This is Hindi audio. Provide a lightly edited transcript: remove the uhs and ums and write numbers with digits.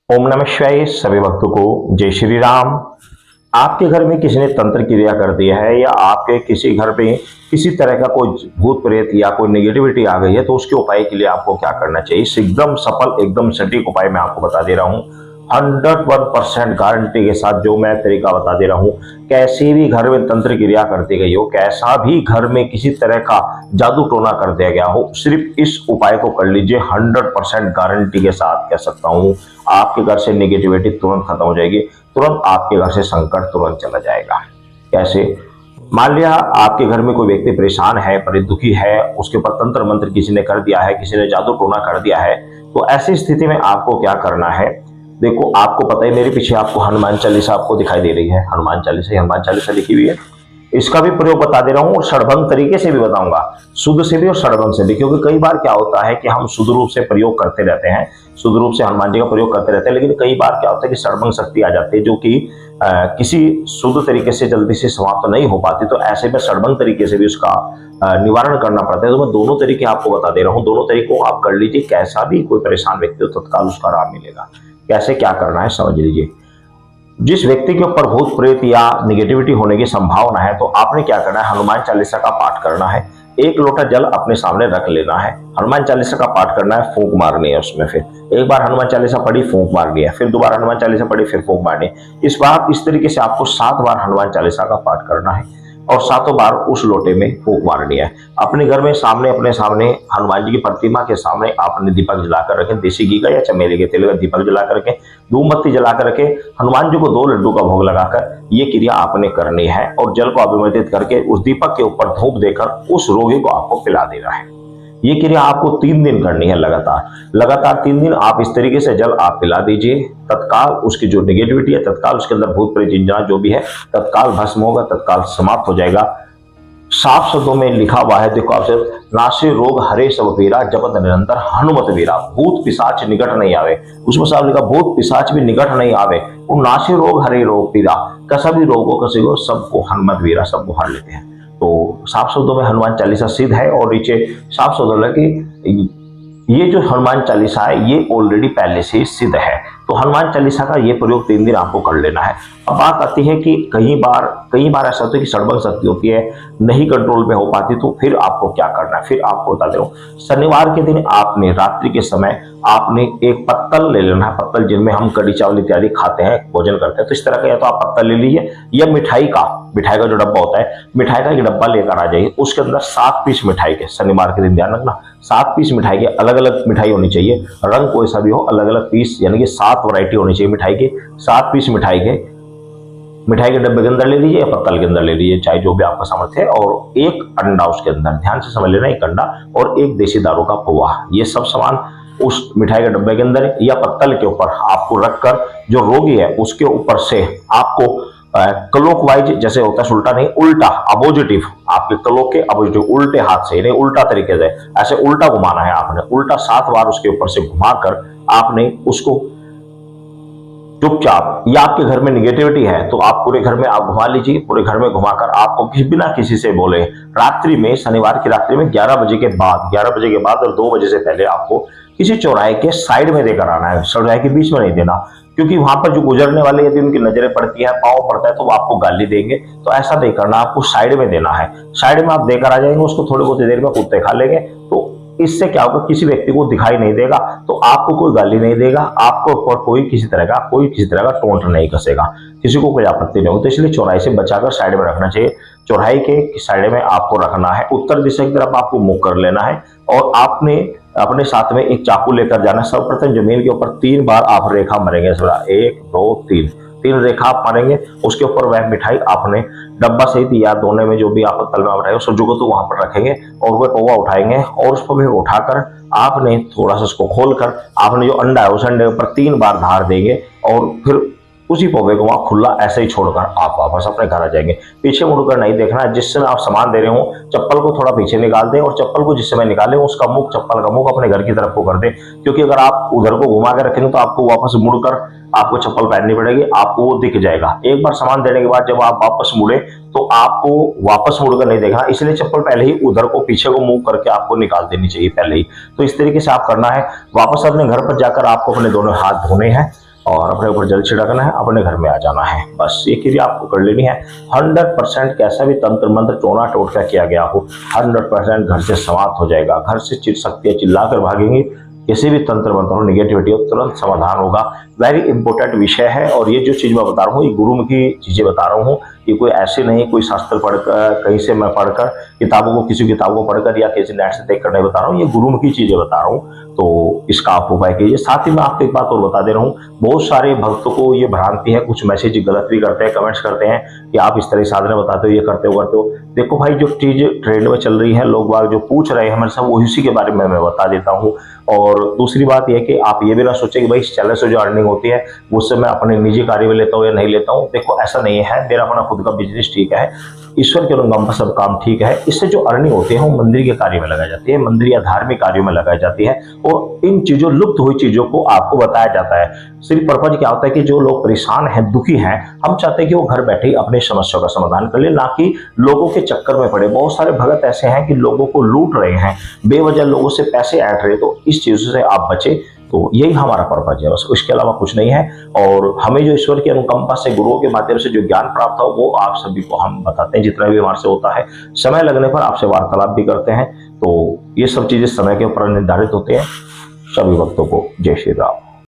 ओम नमः शिवाय। सभी भक्तों को जय श्री राम। आपके घर में किसी ने तंत्र क्रिया कर दिया है या आपके किसी घर में किसी तरह का कोई भूत प्रेत या कोई नेगेटिविटी आ गई है, तो उसके उपाय के लिए आपको क्या करना चाहिए, इस एकदम सफल एकदम सटीक उपाय मैं आपको बता दे रहा हूं 101% गारंटी के साथ। जो मैं तरीका बता दे रहा हूं, कैसी भी घर में तंत्र क्रिया करती गई हो, कैसा भी घर में किसी तरह का जादू टोना कर दिया गया हो, सिर्फ इस उपाय को कर लीजिए। 100% गारंटी के साथ कह सकता हूं, आपके घर से नेगेटिविटी तुरंत खत्म हो जाएगी, तुरंत आपके घर से संकट तुरंत चला जाएगा। कैसे? मान लिया आपके घर में कोई व्यक्ति परेशान है, दुखी है, उसके ऊपर तंत्र मंत्र किसी ने कर दिया है, किसी ने जादू टोना कर दिया है, तो ऐसी स्थिति में आपको क्या करना है। देखो, आपको पता है मेरे पीछे आपको हनुमान चालीसा आपको दिखाई दे रही है, हनुमान चालीसा लिखी हुई है। इसका भी प्रयोग बता दे रहा हूं और षडभंग तरीके से भी बताऊंगा, शुद्ध से भी और षडभंग से भी, क्योंकि कई बार क्या होता है कि हम शुद्ध रूप से प्रयोग करते रहते हैं, शुद्ध रूप से हनुमान जी का प्रयोग करते रहते हैं, लेकिन कई बार क्या होता है कि षडभंग शक्ति आ जाती है जो कि किसी शुद्ध तरीके से जल्दी से समाप्त नहीं हो पाती, तो ऐसे में षडभंग तरीके से भी उसका निवारण करना पड़ता है। तो मैं दोनों तरीके आपको बता दे रहा हूँ, दोनों तरीकों आप कर लीजिए। कैसा भी कोई परेशान व्यक्ति हो, तत्काल उसका आराम मिलेगा। कैसे क्या करना है समझ लीजिए। जिस व्यक्ति के ऊपर भूत प्रेत या निगेटिविटी होने की संभावना है, तो आपने क्या करना है, हनुमान चालीसा का पाठ करना है। एक लोटा जल अपने सामने रख लेना है, हनुमान चालीसा का पाठ करना है, फूंक मारनी है उसमें। फिर एक बार हनुमान चालीसा पढ़ी, फूंक मारनी है, फिर दोबारा हनुमान चालीसा पढ़ी, फिर फूंक मारनी है। इस बार इस तरीके से आपको 7 बार हनुमान चालीसा का पाठ करना है और 7 बार उस लोटे में फूंक मारनी है। अपने घर में अपने सामने हनुमान जी की प्रतिमा के सामने आपने दीपक जलाकर रखें, देसी घी का या चमेली के तेल का दीपक जलाकर रखें, धूमबत्ती जलाकर रखें, हनुमान जी को 2 लड्डू का भोग लगाकर ये क्रिया आपने करनी है और जल को अभिमंत्रित करके उस दीपक के ऊपर धूप देकर उस रोगी को आपको पिला देना है। ये क्रिया आपको 3 दिन करनी है लगातार 3 दिन आप इस तरीके से जल आप पिला दीजिए। तत्काल उसकी जो नेगेटिविटी है, तत्काल उसके अंदर भूत प्रेत जिंजा जो भी है, तत्काल भस्म होगा, तत्काल समाप्त हो जाएगा। साफ शब्दों में लिखा हुआ है, देखो आपसे, नाशे रोग हरे सब पीरा, जपत निरंतर हनुमत वीरा। भूत पिशाच निकट नहीं आवे, उसमें साफ लिखा भूत पिशाच भी निकट नहीं आवे, वो नाशे रोग हरे रोग पीरा, कैसा भी रोग हो किसी को, सबको हनुमत वीरा, सबको हार लेते हैं। तो साफ शब्दों में हनुमान चालीसा सिद्ध है और नीचे साफ शब्दों में कि ये जो हनुमान चालीसा है ये ऑलरेडी पहले से ही सिद्ध है। तो हनुमान चालीसा का ये प्रयोग 3 दिन आपको कर लेना है। अब बात आती है कि कई बार ऐसा होता है कि षडभंग शक्ति होती है, नहीं कंट्रोल में हो पाती, तो फिर आपको क्या करना है, फिर आपको बता दे रहा हूँ। शनिवार के दिन आपने रात्रि के समय आपने एक पत्तल ले लेना है, पत्तल जिनमें हम कड़ी चावल इत्यादि खाते हैं, भोजन करते हैं, तो इस तरह का या तो आप पत्तल ले लीजिए या मिठाई का जो डब्बा होता है, मिठाई का एक डब्बा लेकर आ जाइए। उसके अंदर 7 पीस मिठाई के, शनिवार के दिन ध्यान रखना, 7 पीस मिठाई के, अलग अलग मिठाई होनी चाहिए, रंग कोई सा भी हो, अलग अलग पीस, यानी कि 7 वैरायटी होनी चाहिए मिठाई के। 7 पीस मिठाई के डब्बे के अंदर ले लीजिए या पत्तल के अंदर ले लीजिए, चाहे जो भी आपका सामर्थ्य है, और एक अंडा उसके अंदर, ध्यान से समझ लेना, एक अंडा और एक देसी दारू का पौवा, ये सब सामान उस मिठाई के डब्बे के अंदर या पत्तल के ऊपर आपको रखकर जो रोगी है उसके ऊपर से आपको क्लॉकवाइज, जैसे होता है उल्टा नहीं, उल्टा अपोजिटिव, आपके क्लॉक के अपोजिटिव उल्टे हाथ से, नहीं उल्टा तरीके से ऐसे उल्टा घुमाना है आपने, उल्टा 7 बार उसके ऊपर से घुमाकर आपने उसको चुपचाप, या आपके घर में निगेटिविटी है तो आप पूरे घर में आप घुमा लीजिए, पूरे घर में घुमाकर आपको बिना किसी से बोले रात्रि में, शनिवार की रात्रि में 11 बजे के बाद और 2 बजे से पहले आपको किसी चौराहे के साइड में देकर आना है, चौराहे के बीच में नहीं देना, क्योंकि वहां पर जो गुजरने वाले यदि उनकी नजरें पड़ती है, पाँव पड़ता है, तो वो आपको गाली देंगे, तो ऐसा नहीं करना, आपको साइड में देना है। साइड में आप देकर आ जाएंगे, उसको थोड़ी बहुत देर में कुत्ते खा लेंगे, तो इससे क्या होगा, किसी व्यक्ति को दिखाई नहीं देगा, तो आपको कोई गाली नहीं देगा, आपको ऊपर कोई किसी तरह का टोंट नहीं कसेगा, किसी को कोई आपत्ति नहीं होगी। तो इसलिए चौराहे से बचाकर साइड में रखना चाहिए। चौराहे के साइड में आपको रखना है, उत्तर दिशा की तरफ आपको मुख कर लेना है और आपने अपने साथ में एक चाकू लेकर जाना। सर्वप्रथम जमीन के ऊपर 3 बार आप रेखा मारेंगे, 1 2 3 रेखा आप मारेंगे। उसके ऊपर वह मिठाई आपने डब्बा सहित या दोने में जो भी आप पत्तल में बनाए उसको जुगो तो वहां पर रखेंगे और वह पौवा उठाएंगे और उस पौवे को उठाकर आपने थोड़ा सा उसको खोलकर आपने जो अंडा है उस अंडे के ऊपर 3 बार धार देंगे और फिर उसी पौवे को वहां खुला ऐसे ही छोड़कर आप वापस अपने घर आ जाएंगे। पीछे मुड़कर नहीं देखना है। जिस समय आप सामान दे रहे हो चप्पल को थोड़ा पीछे निकाल दें और चप्पल को जिस समय निकालें उसका मुख, चप्पल का मुख अपने घर की तरफ को कर दें, क्योंकि अगर आप उधर को घुमा कर रखेंगे तो आपको वापस मुड़कर आपको चप्पल पहननी पड़ेगी, आपको वो दिख जाएगा। एक बार सामान देने के बाद जब आप वापस मुड़े तो आपको वापस मुड़कर नहीं देखना, इसलिए चप्पल पहले ही उधर को पीछे को मूव करके आपको निकाल देनी चाहिए पहले ही। तो इस तरीके से आप करना है। वापस अपने घर पर जाकर आपको अपने दोनों हाथ धोने हैं। और अपने ऊपर जल छिड़कना है, अपने घर में आ जाना है। बस ये क्रिया आपको कर लेनी है। 100% कैसा भी तंत्र मंत्र टोना टोटका किया गया हो, 100% घर से समाप्त हो जाएगा। घर से शक्तियां चिल्ला कर भागेंगी। किसी भी तंत्र मंत्र हो, निगेटिविटी हो, तुरंत समाधान होगा। वेरी इंपॉर्टेंट विषय है। और ये जो चीज मैं बता रहा हूँ, ये गुरुमुखी चीजें बता रहा हूँ। ये कोई ऐसे नहीं कोई शास्त्र पढ़कर, कहीं से मैं पढ़कर किताबों को, किसी किताबों को पढ़कर या किसी नेट से देखकर नहीं बता रहा हूँ। ये गुरुमुखी चीजें बता रहा हूँ। तो इसका आप उपाय कीजिए। साथ ही मैं आपको एक बात और बता दे रहा हूँ, बहुत सारे भक्तों को ये भ्रांति है, कुछ मैसेज गलत भी करते हैं, कमेंट्स करते हैं कि आप इस तरह साधना बताते हो, ये करते हो करते हो। देखो भाई, जो चीज ट्रेंड में चल रही है, लोग बाग जो पूछ रहे हैं मेरे से, वो इसी के बारे में मैं बता देता हूँ। और दूसरी बात यह कि आप ये भी ना सोचें कि भाई इस चैनल से जो अर्निंग होती है उससे मैं अपने निजी कार्य में लेता हूँ या नहीं लेता हूँ। देखो ऐसा नहीं है, मेरा अपना खुद का बिजनेस ठीक है, ईश्वर के अनुगम पर सब काम ठीक है। इससे जो अर्निंग होती है वो मंदिर के कार्य में लगाई जाती है, मंदिर या धार्मिक कार्यों में लगाई जाती है। और इन चीजों, लुप्त हुई चीजों को आपको बताया जाता है। सिर्फ पर्पज क्या होता है कि जो लोग परेशान हैं, दुखी हैं, हम चाहते हैं कि वो घर बैठे ही अपनी समस्या का समाधान कर ले, ना कि लोगों के चक्कर में पड़े। बहुत सारे भगत ऐसे हैं कि लोगों को लूट रहे हैं, बेवजह लोगों से पैसे ऐंठ रहे। तो इस चीजों से आप बचे। तो यही हमारा पर्पज है, बस उसके अलावा कुछ नहीं है। और हमें जो ईश्वर की अनुकंपा से, गुरुओं के माध्यम से जो ज्ञान प्राप्त हो, वो आप सभी को हम बताते हैं, जितना भी हमारे से होता है। समय लगने पर आपसे वार्तालाप भी करते हैं। तो ये सब चीजें समय के ऊपर निर्धारित होते हैं। सभी भक्तों को जय श्री राम।